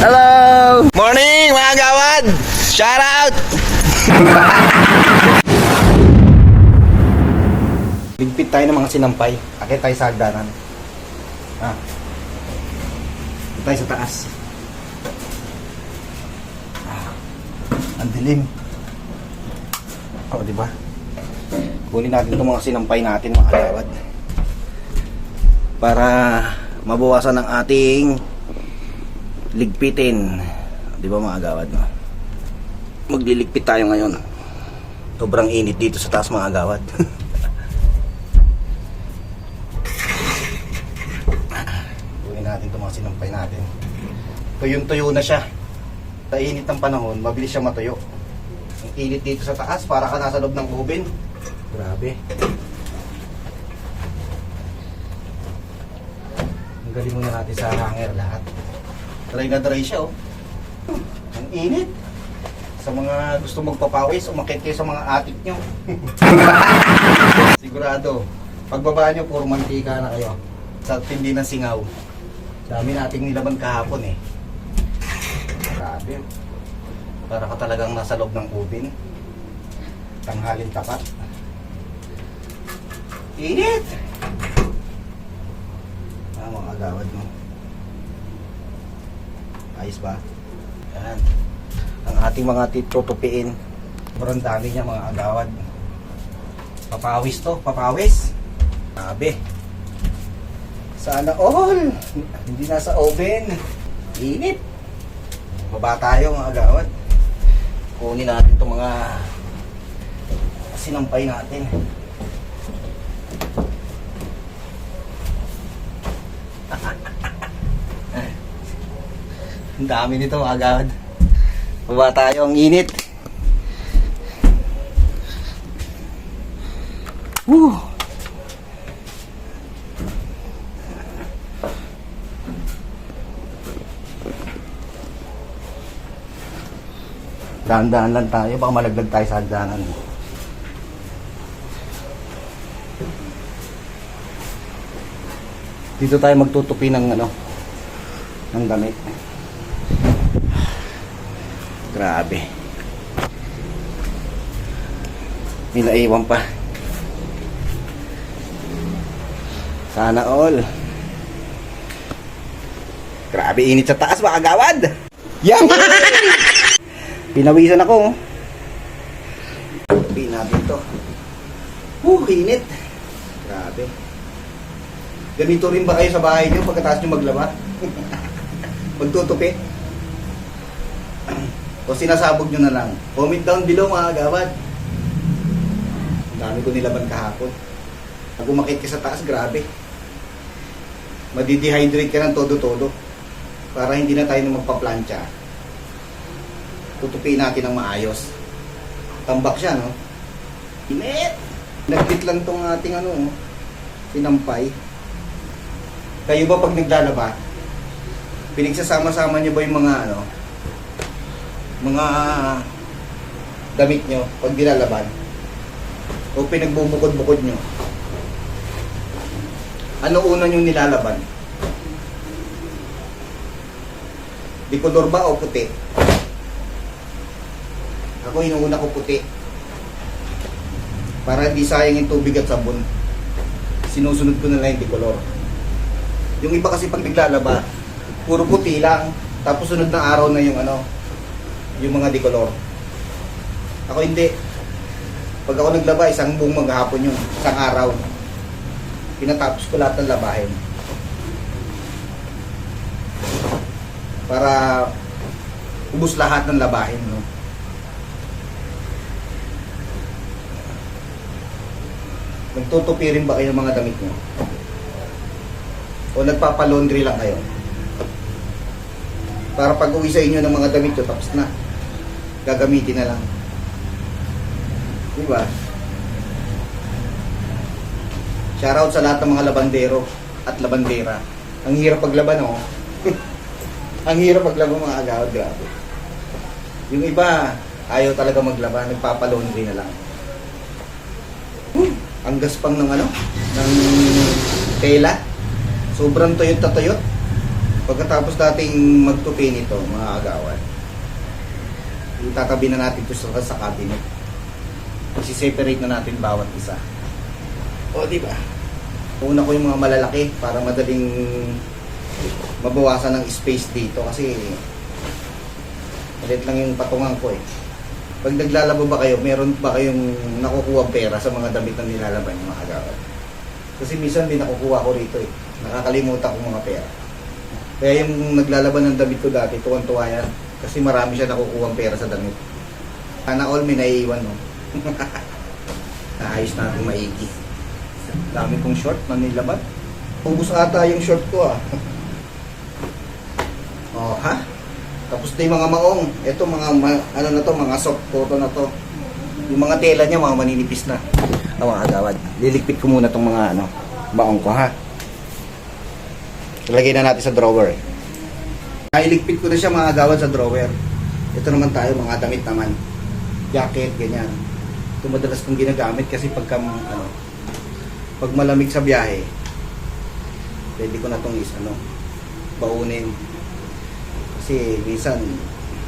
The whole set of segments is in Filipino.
Hello! Morning mga gawad! Shout out! Ligpit tayo ng mga sinampay. Akit tayo sa hagdanan. Dito tayo sa taas. Ang dilim. O, diba? Kunin natin itong mga sinampay natin mga gawad. Para mabawasan ang ating ligpitin. Di ba mga agawad, no? Magliligpit tayo ngayon. Sobrang init dito sa taas mga agawad. Gawin natin itong mga sinampay natin. Tuyong-tuyo na siya. Sa init ng panahon, mabilis siya matuyo. Ang init dito sa taas, para ka nasa loob ng oven. Grabe. Ang galing muna natin sa hanger lahat. Dry na dry siya, oh. Ang init. Sa mga gusto magpapawis, umakit kayo sa mga atik nyo. Sigurado, pagbaba nyo, puro mantika na kayo. Sa tindi ng singaw. Dami nating nilaban kahapon, eh. Grabe. Para ka talagang nasa loob ng oven. Tanghalin tapat. Init! Mga agawad mo. Ayos ba? Yan. Ang ating mga tutupiin. Sobrang dami niya mga agawad. Papawis to, papawis. Grabe. Sana all. Hindi nasa oven. Init. Baba tayo mga agawad. Kunin natin itong mga sinampay natin. Ang dami nito agad. Baba tayo, ang init. Woo! Dahan-dahan lang tayo, baka malaglag tayo sa hagdanan. Dito tayo magtutupi ng ng damit. Grabe. May naiwan pa. Sana all. Grabe init sa taas mga agawad. Yan! Pinawisan ako. Tutupiin natin ito. Init. Grabe. Ganito rin ba kayo sa bahay nyo pagkatapos nyo maglaba? Magtutupi? O sinasabog nyo na lang. Comment down below mga agawad. Ang dami ko nilaban kahapon. Pag umakit ka sa taas, grabe. Madidehydrate ka ng todo-todo. Para hindi na tayo na magpa-plancha. Tutupiin natin ng maayos. Tambak siya, no? Init! Nagpit lang tong ating sinampay. Kayo ba pag naglalaba, pinagsasama-sama nyo ba yung mga mga damit nyo pag nilalaban? O pinagbubukod-bukod nyo? Ano una nyong nilalaban? Dikolor ba o puti? Ako inuuna ko puti. Para di sayang yung tubig at sabon. Sinusunod ko na lang yung dikolor. Yung iba kasi pag naglalaba, puro puti lang. Tapos sunod na araw na yung mga dikolor. Ako hindi. Pag ako naglaba, isang buong maghapon yung isang araw. Pinatapos ko lahat ng labahin. Para ubos lahat ng labahin, no? Nagtutupi rin ba kayo ng mga damit nyo? O nagpapalaundry lang kayo? Para pag uwi sa inyo ng mga damit nyo, tapos na. Gagamitin na lang. Diba? Shoutout sa lahat ng mga labandero at labandera. Ang hirap paglaban, oh. Ang hirap paglaban mga agawad, grabe. Yung iba, ayaw talaga maglaba, nagpapalaundry na lang. Ang gaspang ng ng tela. Sobrang tuyot na tuyot. Pagkatapos nating magtupi nito, mga agawan, itatabi na natin ito sa cabinet. Isi-separate na natin bawat isa. O, di ba? Una ko yung mga malalaki para madaling mabawasan ng space dito kasi malit lang yung patungan ko eh. Pag naglalaba ba kayo, meron ba kayong nakukuha pera sa mga damit na nilalaban yung mga agawan? Kasi minsan din nakukuha ko rito eh. Nakakalimutan ko mga pera. Kaya yung naglalaban ng damit ko dati, tuwan-tuwa yan. Kasi marami siya nakukuha pera sa damit. Sana all may naiiwan, no? Naayos natin maigi. Dami kong short na nilaban. Ubus ata yung short ko, ah. Oh, ha? Tapos na yung mga maong. Ito, ano na to, mga soft cotton na to. Yung mga tela niya, mga maninipis na. Mga agawad. Lilikpit ko muna tong mga, maong ko, ha? Ilagay na natin sa drawer. Nailigpit ko na siya mga agawad sa drawer. Ito naman tayo, mga damit naman. Jacket, ganyan. Ito madalas kong ginagamit kasi pag malamig sa biyahe, pwede ko na itong baunin. Kasi minsan,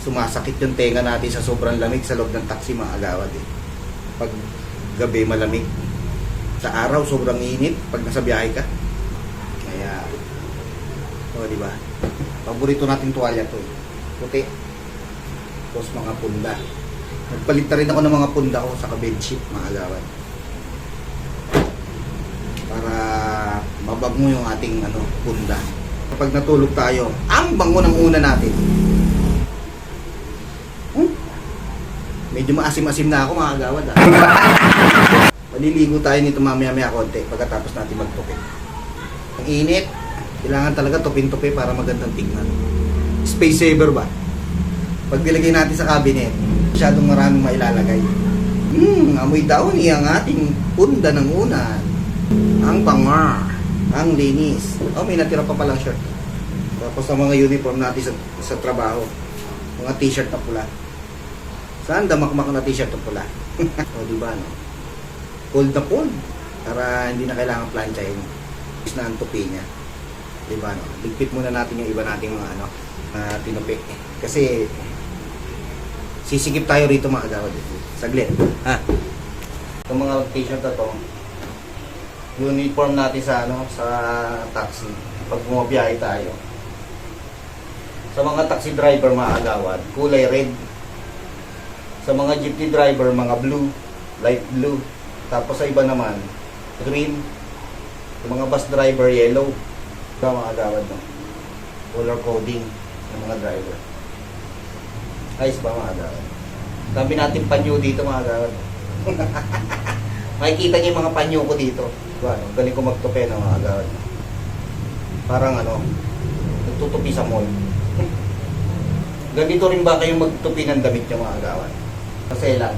sumasakit yung tenga natin sa sobrang lamig sa loob ng taxi mga agawad eh. Pag gabi malamig. Sa araw, sobrang init pag nasa biyahe ka. Kaya, di ba? Paborito nating tuwalya to eh. Puti. Tapos mga punda. Nagpalit na rin ako ng mga punda ko sa bedsheet, mga agawan. Para mabango yung ating punda. Kapag natulog tayo, ang bango ng una natin. Medyo maasim-asim na ako, mga agawan. Maliligo tayo nito mamaya-maya konti pagkatapos natin magtupi. Ang init. Kailangan talaga tupin-tupi para magandang tingnan. Space saver ba? Pag nilagay natin sa cabinet, masyadong maraming mailalagay. Amoy downy ang ating punda ng una. Ang bangar. Ang linis. May natira pa palang shirt. Tapos ang mga uniform natin sa trabaho. Mga t-shirt na pula. Saan damakmak na t-shirt na pula? O diba, no? Cold na cold. Para hindi na kailangan planchahin. Is na ang tupi niya. Diba, no? Ligpit muna natin yung iba nating mga tinupi. Kasi sisikip tayo rito mga agawad. Saglit. Ha? Itong mga t-shirt na to, uniform natin sa sa taxi pag bumabiyahe tayo. Sa mga taxi driver mga agawad, kulay red. Sa mga jeepney driver, mga blue, light blue. Tapos sa iba naman, green. Sa mga bus driver, yellow. Ito mga agawad, no? Color coding ng mga driver. Ayos ba mga agawad? Dami natin panyo dito mga agawad. Makikita niyo yung mga panyo ko dito. Diba, no? Galing ko magtupi ng mga agawad. Parang nagtutupi sa mall. Ganito rin ba kayong magtupi ng damit niyo mga agawad? Kasi lang.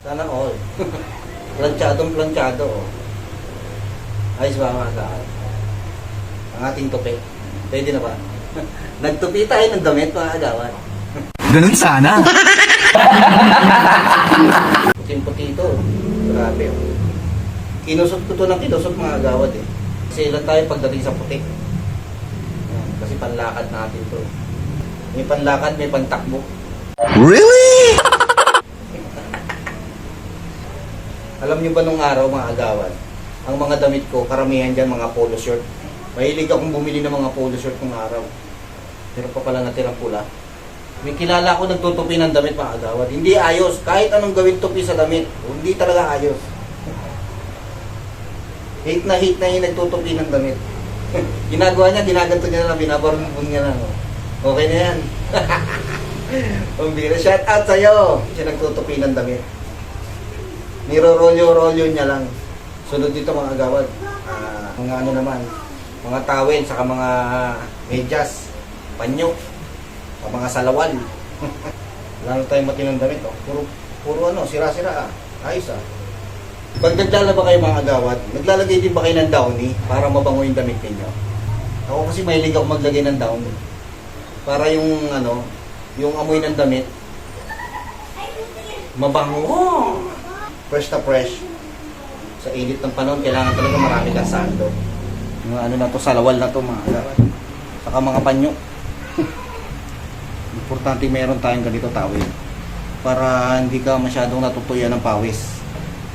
Sana all. Planchado. Oh. Ayos ba mga agawad? Ang ating tupi. Pwede na ba? Nagtupi tayo ng damit mga agawad. Ganun sana. Puting-puti ito. Grabe. Oh. Kinusot ko ito ng kinusot mga agawad eh. Kasi ilan tayo pagdating sa puti. Yan, kasi panlakad natin ito. May panlakad, may pantakbo. Really? Alam niyo ba nung araw mga agawad, ang mga damit ko, karamihan dyan mga polo shirt. Mahilig akong bumili ng mga polo shirt nung araw. Pero pa pala natirang pula. May kilala ako nagtutupi ng damit mga agawad. Hindi ayos. Kahit anong gawin tupi sa damit, hindi talaga ayos. Hate na yung nagtutupi ng damit. Ginagawa niya, ginaganto niya na, binabarunbun niya na. Okay na yan. Pambira, shout out sa'yo. Siya nagtutupi ng damit. Niro-rolyo niya lang. Sunod dito mga agawad. Mga naman, mga tawel, saka mga medyas, panyo, mga salawal. Lalo tayong matinong damit. Oh. Puro sira-sira. Ayos ah. Pag naglalaba kayo mga agawad, naglalagay din ba kayo ng downy para mabango yung damit ninyo? Ako kasi mahilig ako maglagay ng down. Para yung yung amoy ng damit, mabango. Fresh na fresh. Sa init ng panahon, kailangan talaga marami kang sando. Yung na to, salawal na to mga agawad. Saka mga panyo. Importante meron tayong ganito tawid. Para hindi ka masyadong natutuyan ng pawis.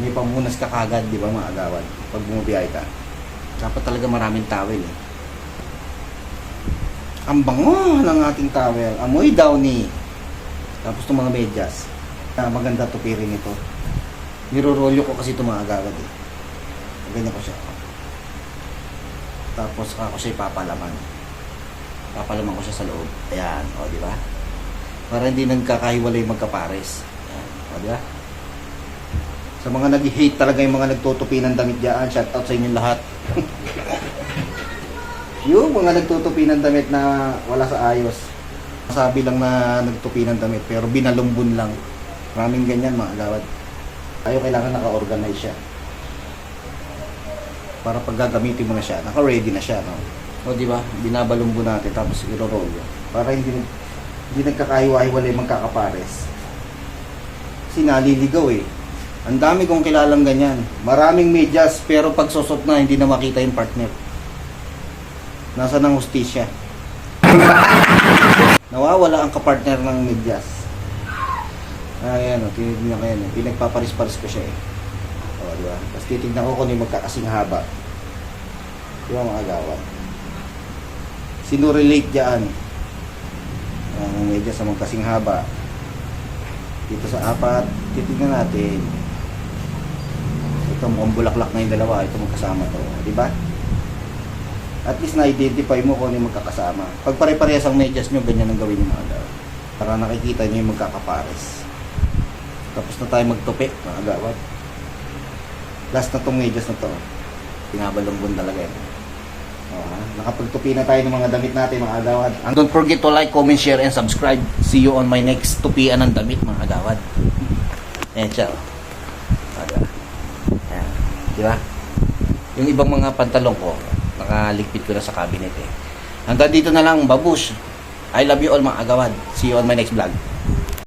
May pamunas ka kagad, di ba mga agawad? Pag bumabiyahe ka. Dapat talaga maraming towel eh. Ang bango ng ating towel. Amoy downy. Tapos itong mga medyas. Maganda tupirin ito. Nirorolyo ko kasi itong mga agawad eh. Ganyan ko siya. Tapos ako siya ipapalaman. Papalaman ko siya sa loob. Ayan, o di ba? Para hindi nagkakahiwalay magkapares. Ayan, o di ba? Sa mga nag-hate talaga yung mga nagtutupi ng damit diyan, shout out sa inyo lahat. Yung mga nagtutupi ng damit na wala sa ayos. Sabi lang na nagtupi ng damit pero binalumbon lang. Maraming ganyan mga agawad. Tayo kailangan naka-organize siya. Para pag gagamitin mo na siya, naka-ready na siya, no? O di ba? Binabalumbo natin tapos iro-roll yun. Para hindi nagkakahiwa-hiwalay magkakapares. Kasi naliligaw eh. Ang dami kong kilalang ganyan. Maraming medyas pero pag susot na hindi na makita yung partner. Nasa ng hustisya. Nawawala ang kapartner ng medyas. Ayan o, tinignan ko yan eh. Pinagpaparis-paris ko siya eh. O, di ba? Tapos titignan ko kung yung magkakasing haba. Di ba mga agawad? Sino-relate dyan? Ang medyas sa magkasing haba. Dito sa apat, titignan natin. Ito mukhang bulaklak na yung dalawa. Ito magkasama to. Di ba? At least na-identify mo kung ano yung magkakasama. Pag pare-parehas ang medyas nyo, ganyan ang gawin yung mga agawad. Para nakikita nyo yung magkakapares. Tapos na tayo magtupi, mga agawad. Last na tong medyas na to. Pinabalambon talaga yan. Nakapagtupi na tayo ng mga damit natin, mga agawad. And don't forget to like, comment, share, and subscribe. See you on my next tupian ng damit, mga agawad. Ayan siya. Ayan. Di ba? Yung ibang mga pantalong ko, nakaligpit ko na sa cabinet eh. Hanggang dito na lang, babush. I love you all mga agawad. See you on my next vlog.